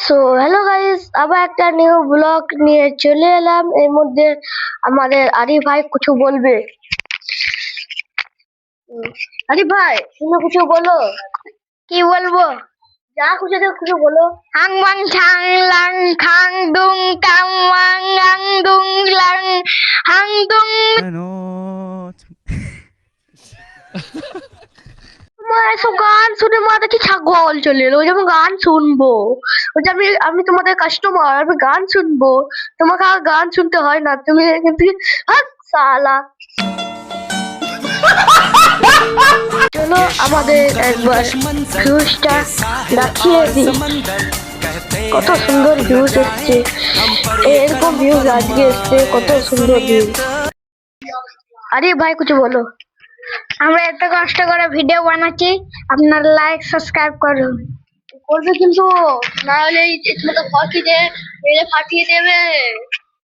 So hello guys, আবার একটা new blog নিয়ে চলে এলাম। এর মধ্যে আমাদের আরিফ ভাই কিছু বলবে। আরিফ ভাই, তুমি কিছু বলো। কি বলবো? যা খুশি কিছু বলো। হাং ওয়াং ছাং লাং খাং দুং কাং ওয়াং আং দুং লাং হাং দুং। এসব গান শুনে মাথা কি ছাগল চলে এলো। ওই যে আমি গান শুনবো, ওই যে আমি তোমাদের কাস্টমার, আমি গান শুনবো। তোমাকে আর গান শুনতে হয় না, তুমি কিন্তু হাত সালা। চলো আমাদের একবার ভিউজটা দেখিয়ে দিই। কত সুন্দর ভিউজ এসছে, এরকম ভিউজ আজকে এসছে, কত সুন্দর ভিউজ। আরে ভাই কিছু বলো। আমরা এত কষ্ট করে ভিডিও বানাচ্ছি, আপনার লাইক সাবস্ক্রাইব করুন। করবে কিন্তু, না হলে ফাটিয়ে দেবে।